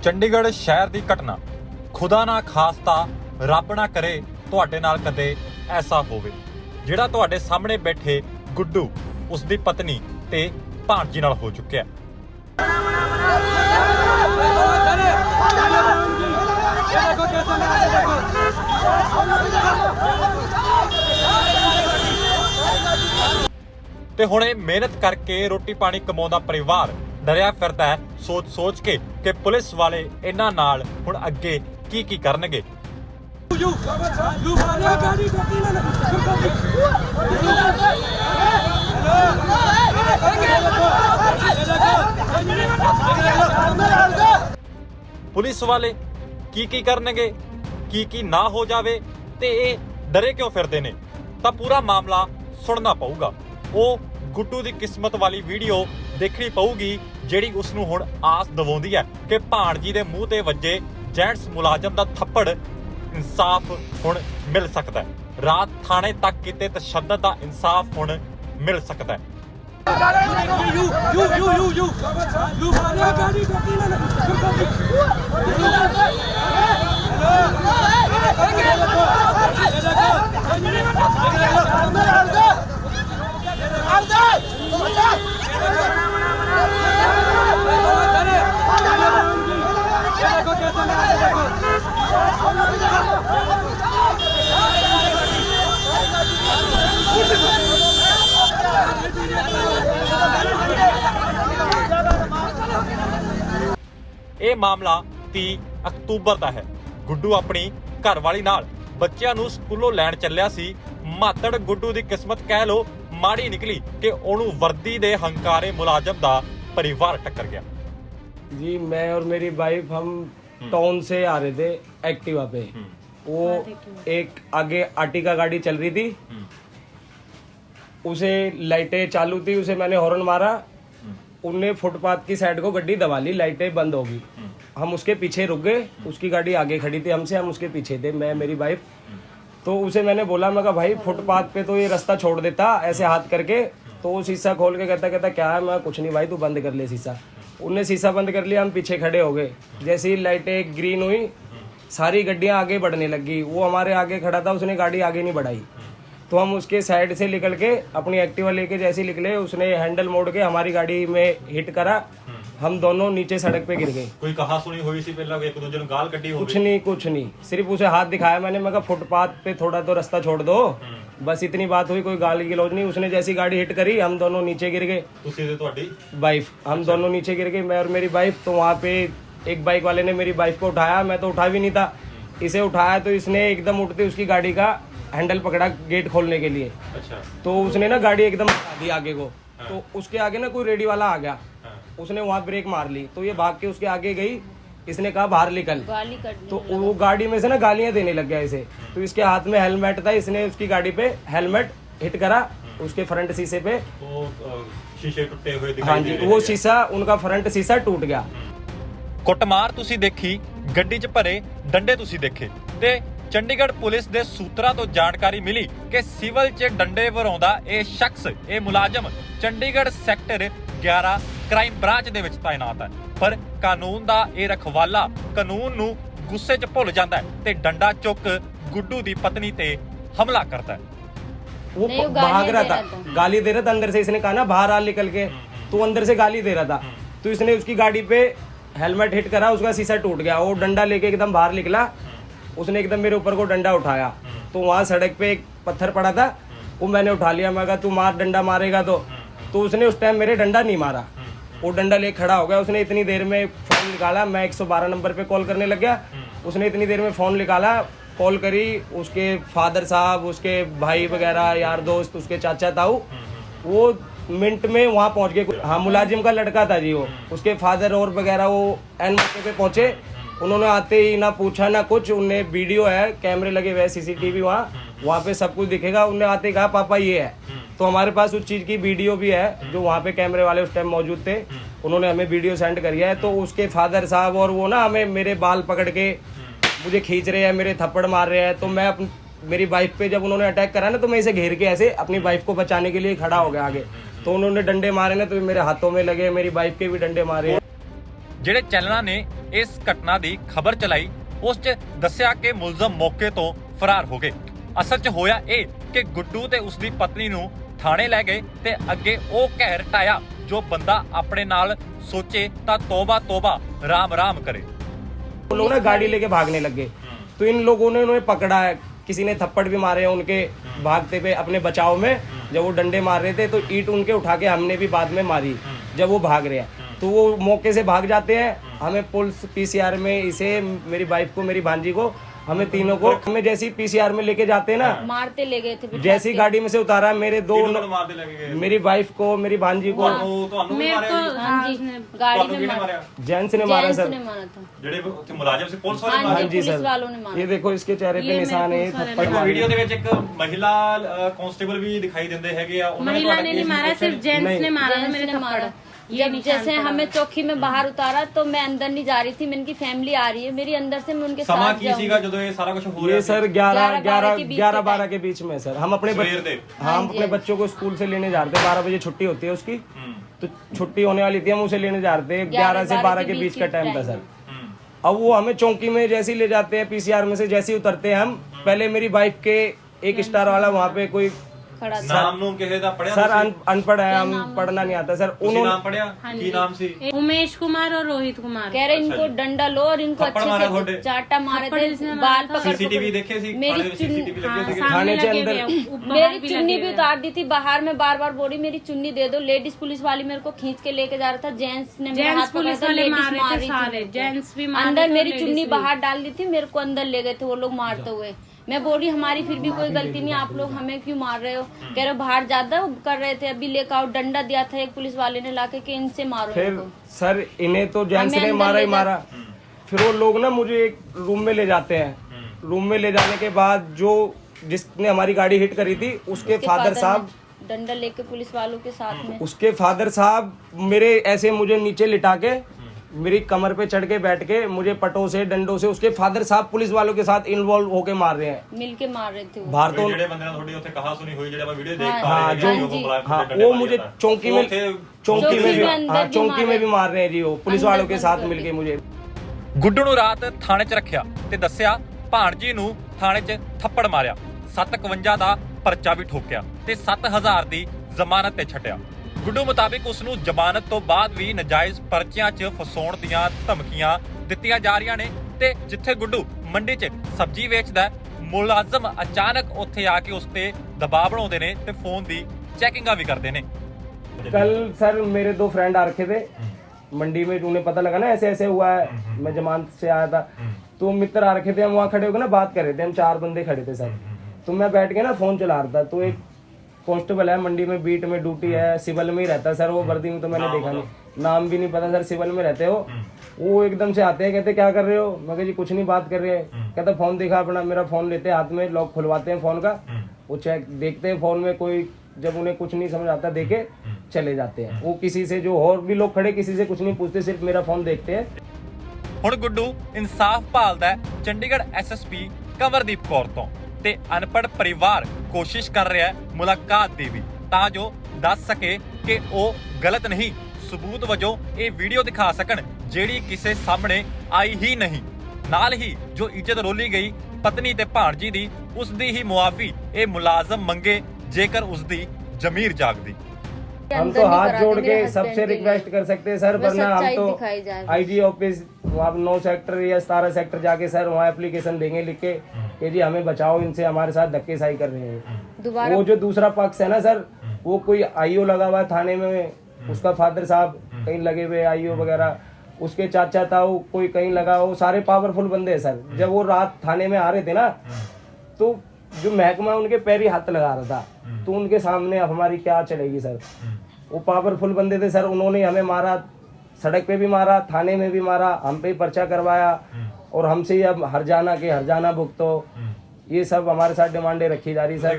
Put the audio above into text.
ਚੰਡੀਗੜ੍ਹ ਸ਼ਹਿਰ ਦੀ ਘਟਨਾ ਖੁਦਾ ਨਾ ਖਾਸਤਾ ਰੱਬ ਨਾ ਕਰੇ ਤੁਹਾਡੇ ਨਾਲ ਕਦੇ ਐਸਾ ਹੋਵੇ ਜਿਹੜਾ ਤੁਹਾਡੇ ਸਾਹਮਣੇ ਬੈਠੇ ਗੁੱਡੂ ਉਸ ਦੀ ਪਤਨੀ ਤੇ ਭਾਣਜੀ ਨਾਲ ਹੋ ਚੁੱਕਿਆ। ਤੇ ਹੁਣ ਇਹ ਮਿਹਨਤ ਕਰਕੇ ਰੋਟੀ ਪਾਣੀ ਕਮਾਉਂਦਾ ਪਰਿਵਾਰ ਡਰਿਆ ਫਿਰਦਾ ਹੈ ਸੋਚ ਕੇ ਕਿ ਪੁਲਿਸ ਵਾਲੇ ਇਹਨਾਂ ਨਾਲ ਹੁਣ ਅੱਗੇ ਕੀ ਕਰਨਗੇ। ਪੁਲਿਸ ਵਾਲੇ ਕੀ ਕਰਨਗੇ, ਕੀ ਨਾ ਹੋ ਜਾਵੇ ਤੇ ਇਹ ਡਰੇ ਕਿਉਂ ਫਿਰਦੇ ਨੇ, ਤਾਂ ਪੂਰਾ ਮਾਮਲਾ ਸੁਣਨਾ ਪਊਗਾ। ਉਹ ਗੁੱਡੂ ਦੀ ਕਿਸਮਤ ਵਾਲੀ ਵੀਡੀਓ ਦੇਖਣੀ ਪਊਗੀ ਜਿਹੜੀ ਉਸ ਨੂੰ ਹੁਣ ਆਸ ਦਿਵਾਉਂਦੀ ਹੈ ਕਿ ਭਾਣਜੀ ਦੇ ਮੂੰਹ ਤੇ ਵੱਜੇ ਜੈਂਟਸ ਮੁਲਾਜ਼ਮ ਦਾ ਥੱਪੜ ਇਨਸਾਫ ਹੁਣ ਮਿਲ ਸਕਦਾ ਹੈ। ਰਾਤ ਥਾਣੇ ਤੱਕ ਕੀਤੇ ਤਸ਼ੱਦਦ ਦਾ ਇਨਸਾਫ ਹੁਣ ਮਿਲ ਸਕਦਾ ਹੈ। ਇਹ ਮਾਮਲਾ 30 ਅਕਤੂਬਰ ਦਾ ਹੈ। ਗੁੱਡੂ ਆਪਣੀ ਘਰਵਾਲੀ ਨਾਲ ਬੱਚਿਆਂ ਨੂੰ ਸਕੂਲੋਂ ਲੈਣ ਚੱਲਿਆ ਸੀ। ਮਾਤੜ ਗੁੱਡੂ ਦੀ ਕਿਸਮਤ ਕਹਿ ਲੋ ਮਾੜੀ ਨਿਕਲੀ ਕਿ ਉਹਨੂੰ ਵਰਦੀ ਦੇ ਹੰਕਾਰੇ ਮੁਲਾਜ਼ਮ ਦਾ परिवार टक्कर गया। जी मैं और मेरी वाइफ हम टाउन से आ रहे थे एक्टिवा पे। वो एक आगे आर्टिका गाड़ी चल रही थी, उसे लाइटें चालू थी, उसे मैंने हॉर्न मारा, उनने फुटपाथ की साइड को गड्डी दबा ली, लाइटें बंद हो गई। हम उसके पीछे रुक गए, उसकी गाड़ी आगे खड़ी थी हमसे, हम उसके पीछे थे, मैं मेरी वाइफ। तो उसे मैंने बोला, मैं कहा भाई फुटपाथ पे तो ये रास्ता छोड़ देता ऐसे हाथ करके। तो वो शीशा खोल के कहता क्या है, मैं कुछ नहीं भाई तू बंद कर ले शीशा। उनने शीशा बंद कर लिया, हम पीछे खड़े हो गए। जैसे ही लाइटें ग्रीन हुई सारी गड्डियां आगे बढ़ने लगी। वो हमारे आगे खड़ा था, उसने गाड़ी आगे नहीं बढ़ाई। तो हम उसके साइड से निकल के अपनी एक्टिवा लेके जैसे निकले, उसने हैंडल मोड़ के हमारी गाड़ी में हिट करा। हम दोनों नीचे सड़क पे गिर गए। कोई कहा सुनी हुई सी पहला एक दूसरे गाल कटी हो? कुछ नहीं, सिर्फ उसे हाथ दिखाया मैंने। मैं कहा फुटपाथ पे थोड़ा तो रास्ता छोड़ दो, बस इतनी बात हुई, कोई गाली गलौज नहीं। उसने जैसी गाड़ी हिट करी हम दोनों नीचे गिर गए। वाइफ हम दोनों नीचे गिर गए, मैं और मेरी वाइफ। तो वहाँ पे एक बाइक वाले ने मेरी वाइफ को उठाया, मैं तो उठा भी नहीं था। इसे उठाया तो इसने एकदम उठते उसकी गाड़ी का हैंडल पकड़ा गेट खोलने के लिए। अच्छा। तो उसने ना गाड़ी एकदम हटा दी आगे को। हाँ। तो उसके आगे ना कोई रेडी वाला आ गया। हाँ। उसने वहाँ ब्रेक मार ली, तो ये भाग के उसके आगे गई। इसने कहा बाहर निकल, तो वो गाड़ी में से ना गालियां देने लग गया इसे। तो इसके हाथ में हेलमेट था, इसने उसकी गाड़ी पे हेलमेट हिट करा उसके फ्रंट शीशे पे। शीशे टूटे हुए दिखाई। हाँ जी, वो शीशा उनका फ्रंट शीशा टूट गया। ਕੁੱਟਮਾਰ ਤੁਸੀਂ ਦੇਖੀ, ਗੱਡੀ 'ਚ ਭਰੇ ਡੰਡੇ ਤੁਸੀਂ ਦੇਖੇ ਤੇ ਚੰਡੀਗੜ੍ਹ ਪੁਲਿਸ ਦੇ ਸੂਤਰਾਂ ਤੋਂ ਜਾਣਕਾਰੀ ਮਿਲੀ ਕਿ ਸਿਵਲ 'ਚ ਡੰਡੇ ਵਰਾਉਂਦਾ ਇਹ ਸ਼ਖਸ, ਇਹ ਮੁਲਾਜ਼ਮ ਚੰਡੀਗੜ੍ਹ ਸੈਕਟਰ 11 ਕ੍ਰਾਈਮ ਬ੍ਰਾਂਚ ਦੇ ਵਿੱਚ ਤਾਇਨਾਤ ਹੈ। ਪਰ ਕਾਨੂੰਨ ਦਾ ਇਹ ਰਖਵਾਲਾ ਕਾਨੂੰਨ ਨੂੰ ਗੁੱਸੇ 'ਚ ਭੁੱਲ ਜਾਂਦਾ ਹੈ ਤੇ ਡੰਡਾ ਚੁੱਕ ਗੁੱਡੂ ਦੀ ਪਤਨੀ ਤੇ ਹਮਲਾ ਕਰਦਾ है। वो भाग रहा था, गाली दे रहा था अंदर से। इसने कहा ना बाहर आ निकल के, तो अंदर से गाली दे रहा था। तो इसने उसकी गाड़ी पे हेलमेट हिट करा, उसका शीशा टूट गया। वो डंडा लेके एकदम बाहर निकला, उसने एकदम मेरे ऊपर को डंडा उठाया। तो वहाँ सड़क पे एक पत्थर पड़ा था, वो मैंने उठा लिया। मैं कहा तू मार, डंडा मारेगा तो उसने उस टाइम मेरे डंडा नहीं मारा, वो डंडा लेके खड़ा हो गया। उसने इतनी देर में फोन निकाला, मैं 112 नंबर पे कॉल करने लग गया। उसने इतनी देर में फोन निकाला, कॉल करी, उसके फादर साहब, उसके भाई वगैरह, यार दोस्त, उसके चाचा ताऊ, वो मिनट में वहाँ पहुँच गए। हाँ, मुलाजिम का लड़का था जी वो, उसके फादर और वगैरह वो एन मौके पे पहुँचे। उन्होंने आते ही ना पूछा ना कुछ, उनने वीडियो है, कैमरे लगे हुए, CCTV वहाँ पे सब कुछ दिखेगा। उनने आते ही कहा पापा ये है। तो हमारे पास उस चीज़ की वीडियो भी है, जो वहाँ पे कैमरे वाले उस टाइम मौजूद थे, उन्होंने हमें वीडियो सेंड करी है। तो उसके फादर साहब और वो ना हमें मेरे बाल पकड़ के मुझे खींच रहे हैं, मेरे थप्पड़ मार रहे हैं। तो मैं मेरी वाइफ पे जब उन्होंने अटैक करा ना, तो मैं इसे घेर के ऐसे अपनी वाइफ को बचाने के लिए खड़ा हो गया आगे। तो उन्होंने डंडे मारे ना, तो मेरे हाथों में लगे, मेरी वाइफ के भी डंडे मारे। ਜਿਹੜੇ ਚੈਨਲਾਂ ਨੇ ਇਸ ਘਟਨਾ ਦੀ ਖਬਰ ਚਲਾਈ ਉਸ 'ਚ ਦੱਸਿਆ ਕਿ ਮੁਲਜ਼ਮ ਮੌਕੇ ਤੋਂ ਫਰਾਰ ਹੋ ਗਏ। ਅਸਲ 'ਚ ਹੋਇਆ ਇਹ ਕਿ ਗੁੱਡੂ ਤੇ ਉਸਦੀ ਪਤਨੀ ਨੂੰ ਥਾਣੇ ਲੈ ਗਏ ਤੇ ਅੱਗੇ ਉਹ ਕਹਿਰ ਢਾਇਆ ਜੋ ਬੰਦਾ ਆਪਣੇ ਨਾਲ सोचे ता तौबा तौबा राम राम करे। वो लोग ना गाड़ी लेके भागने लग गए, तो इन लोगों ने उन्हें पकड़ा है, किसी ने थप्पड़ भी मारे हैं उनके भागते पे अपने बचाव में। जब वो डंडे मार रहे थे तो ईंट उनके उठा के हमने भी बाद में मारी जब वो भाग रहे हैं, तो वो मौके से भाग जाते हैं। हमें पुलिस पीसीआर में इसे मेरी वाइफ को मेरी भांजी को हमें तीनों को हमें जैसी पीसीआर में लेके जाते हैं ना मारते ले गए थे, जैसी गाड़ी में से उतारा मेरे दो मेरी वाइफ को मेरी भांजी को मेरे को हाँ जी गाड़ी में मारा, जेंट्स ने मारा सर, मारा था ਜਿਹੜੇ ਉੱਥੇ ਮੁਲਾਜ਼ਮ ਸੀ ਪੁਲਿਸ ਵਾਲੇ हाँ जी पुलिस सर। वालों ने मारा। ये देखो इसके चेहरे पे निशान है, थप्पड़ मारे। ਵੀਡੀਓ ਦੇ ਵਿੱਚ ਇੱਕ ਮਹਿਲਾ ਕਾਂਸਟੇਬਲ ਵੀ ਦਿਖਾਈ ਦਿੰਦੇ ਹੈਗੇ ਆ। महिला ने नहीं मारा, सिर्फ जेंट्स ने मारा था मेरे थप्पड़। जब जैसे हमें चौकी में बाहर उतारा तो मैं अंदर नहीं जा रही थी, मैं इनकी फैमिली आ रही है मेरी अंदर से, मैं उनके ਸਮਾਂ साथ ਕੀ ਸੀਗਾ ਜਦੋਂ ਇਹ सारा कुछ हो रहा ये सर 11-12 के के बीच में सर हम अपने सवेर दे। हाँ हम अपने बच्चों को स्कूल से लेने जा रहे थे, 12 बजे छुट्टी होती है उसकी, तो छुट्टी होने वाली थी, हम उसे लेने जा रहे थे। 11 से 12 के बीच का टाइम था सर। अब वो हमें चौकी में जैसे ही ले जाते हैं, पीसीआर में से जैसे ही उतरते हैं हम, पहले मेरी वाइफ के एक स्टार वाला वहाँ पे कोई खड़ा था। ਨਾਮ ਨੂੰ ਕਿਸੇ ਦਾ ਪੜਿਆ सर अनपढ़ है, हम पढ़ना नहीं आता सर। ਤੁਸੀਂ ਨਾਮ ਪੜਿਆ ਕੀ ਨਾਮ ਸੀ? उमेश कुमार और रोहित कुमार। कह रहे इनको डंडा लो और इनको थप्पड़ अच्छे मारा से थोड़े? चाटा मारे थे, बाल पकड़ सीसीटीवी देखे सी? मेरी सीसीटीवी लगे थे? थाने के अंदर मेरी चुन्नी भी उतार दी थी बाहर में, बार बार बोली मेरी चुन्नी दे दो। लेडीज पुलिस वाली मेरे को खींच के लेके जा रहा था, जेंट्स ने मेरा हाथ पकड़ा पुलिस था, वाले लेडीज मार मार रहे रही थे थी सारे, मेरे को। जेंट्स भी मार अंदर रहे थे, मेरी लेडीज चुन्नी भी। बाहर डाल दी थी, मेरे को अंदर ले गए थे वो लोग मारते हुए। मैं बोली हमारी फिर भी कोई गलती नहीं, आप लोग हमें क्यों मार रहे हो? कह रहे बाहर ज्यादा कर रहे थे, अभी लेकर आओ। डंडा दिया था एक पुलिस वाले ने लाके कि इनसे मारो फिर इनको। सर इन्हें तो जेंट्स हमें ने अंदर मारा ही ले मारा। फिर वो लोग ना मुझे एक रूम में ले जाते हैं, रूम में ले जाने के बाद जो जिसने हमारी गाड़ी हिट करी थी उसके फादर साहब डंडा लेके पुलिस वालों के साथ में, उसके फादर साहब मेरे ऐसे मुझे नीचे लिटा के मेरी कमर पे चढ़ के बैठ के मुझे पटों से डंडों से उसके फादर साहब पुलिस वालों के साथ इन्वॉल्व होके मार रहे हैं, मिल के मार रहे थे वो। बाहर तो ਜਿਹੜੇ ਬੰਦੇ ਨਾਲ ਤੁਹਾਡੀ ਉੱਥੇ ਕਹਾ ਸੁਣੀ ਹੋਈ ਜਿਹੜੇ ਆਪਾਂ ਵੀਡੀਓ ਦੇਖ हाँ, ਪਾ ਰਹੇ हाँ, ਹੈਗੇ, जो- ਉਹ बुलाए हाँ डंडे वो मारे मुझे जाता है। चौकी वो में ਉੱਥੇ चौकी में भी अंदर हाँ भी चौकी में मारे। भी मार रहे हैं जी, वो पुलिस वालों के साथ अंदर मिलके मुझे। ਗੁੱਡੂ ਨੂੰ ਰਾਤ ਥਾਣੇ 'ਚ ਰੱਖਿਆ ਤੇ ਦੱਸਿਆ ਭਾਣਜੀ ਨੂੰ ਥਾਣੇ 'ਚ ਥੱਪੜ ਮਾਰਿਆ, 751 ਦਾ ਪਰਚਾ ਵੀ ਠੋਕਿਆ ਤੇ 7000 ਦੀ ਜ਼ਮਾਨਤ ਤੇ ਛੱਡਿਆ। ਗੁੱਡੂ ਮੁਤਾਬਿਕ ਉਸ ਨੂੰ ਜ਼ਮਾਨਤ ਤੋਂ ਬਾਅਦ ਵੀ ਨਜਾਇਜ਼ ਪਰਚਿਆਂ 'ਚ ਫਸਾਉਣ ਦੀਆਂ ਧਮਕੀਆਂ ਦਿੱਤੀਆਂ ਜਾ ਰਹੀਆਂ ਨੇ ਤੇ ਜਿੱਥੇ ਗੁੱਡੂ ਮੰਡੀ 'ਚ ਸਬਜ਼ੀ ਵੇਚਦਾ ਹੈ, ਮੁਲਾਜ਼ਮ ਅਚਾਨਕ ਉੱਥੇ ਆ ਕੇ ਉਸ ਤੇ ਦਬਾਅ ਬਣਾਉਂਦੇ ਨੇ ਤੇ ਫੋਨ ਦੀ ਚੈਕਿੰਗਾਂ ਵੀ ਕਰਦੇ ਨੇ। कल सर मेरे 2 फ्रेंड आ रखे थे मंडी में, उन्हें पता लगा ना ऐसे ऐसे हुआ है, मैं जमानत से आया था, तो मित्र आ रखे थे, हम वहाँ खड़े होकर ना बात कर रहे थे, हम 4 बंदे खड़े थे सर। तो मैं बैठ के ना फोन चला रहा था, तो एक कांस्टेबल है मंडी में, बीट में ड्यूटी है, सिविल में ही रहता है सर, वो वर्दी में तो मैंने देखा नहीं, नाम भी नहीं पता सर, सिविल में रहते हो। वो एकदम से आते हैं, कहते क्या कर रहे हो? मैं कहा जी कुछ नहीं, बात कर रहे हैं। कहता फोन दिखा अपना, मेरा फोन लेते हैं हाथ में, लॉक खुलवाते हैं फोन का, वो चेक देखते हैं फोन में कोई, जब उन्हें कुछ नहीं समझ आता देके चले जाते हैं। वो किसी से जो और भी लोग खड़े किसी से कुछ नहीं पूछते, सिर्फ मेरा फोन देखते हैं। ਹੁਣ ਗੁੱਡੂ ਇਨਸਾਫ ਭਾਲਦਾ ਹੈ ਚੰਡੀਗੜ੍ਹ ਐਸਐਸਪੀ ਕਮਰਦੀਪ ਕੌਰ ਤੋਂ ਤੇ ਅਨਪੜ੍ਹ ਪਰਿਵਾਰ ਕੋਸ਼ਿਸ਼ ਕਰ ਰਿਹਾ ਹੈ ਮੁਲਾਕਾਤ ਦੀ ਵੀ, ਤਾਂ ਜੋ ਦੱਸ ਸਕੇ ਕਿ ਉਹ ਗਲਤ ਨਹੀਂ, ਸਬੂਤ ਵਜੋਂ ਇਹ ਵੀਡੀਓ ਦਿਖਾ ਸਕਣ ਜਿਹੜੀ ਕਿਸੇ ਸਾਹਮਣੇ ਆਈ ਹੀ ਨਹੀਂ। ਨਾਲ ਹੀ ਜੋ ਇੱਜ਼ਤ ਰੋਲੀ ਗਈ ਪਤਨੀ ਤੇ ਭਾਣਜੀ ਦੀ, ਉਸ ਦੀ ਹੀ ਮੁਆਫੀ ਇਹ ਮੁਲਾਜ਼ਮ ਮੰਗੇ ਜੇਕਰ ਉਸ ਦੀ ਜ਼ਮੀਰ ਜਾਗਦੀ। हम तो हाथ जोड़ के सबसे रिक्वेस्ट कर सकते हैं सर, वरना हम तो दिखाई जा रही है। आईजी ऑफिस वहाँ 9 सेक्टर या 17 सेक्टर जाके सर वहाँ एप्लीकेशन देंगे लिख के कि जी हमें बचाओ, इनसे हमारे साथ धक्केशाही कर रहे हैं। दोबारा वो जो दूसरा पक्ष है ना सर, वो कोई आईओ लगा हुआ है थाने में, उसका फादर साहब कहीं लगे हुए आईओ वगैरह, उसके चाचा ताऊ कोई कहीं लगा, वो सारे पावरफुल बंदे हैं सर। जब वो रात थाने में आ रहे थे ना, तो जो महकमा उनके पैरी हाथ लगा रहा था, तो उनके सामने अब हमारी क्या चलेगी सर। वो पावरफुल बंदे थे सर, उन्होंने हमें मारा, सड़क पे भी मारा, थाने में भी मारा, हम पे पर्चा करवाया और हमसे ही अब हरजाना के हरजाना भुगतो, ये सब हमारे साथ डिमांडें रखी जा रही सर।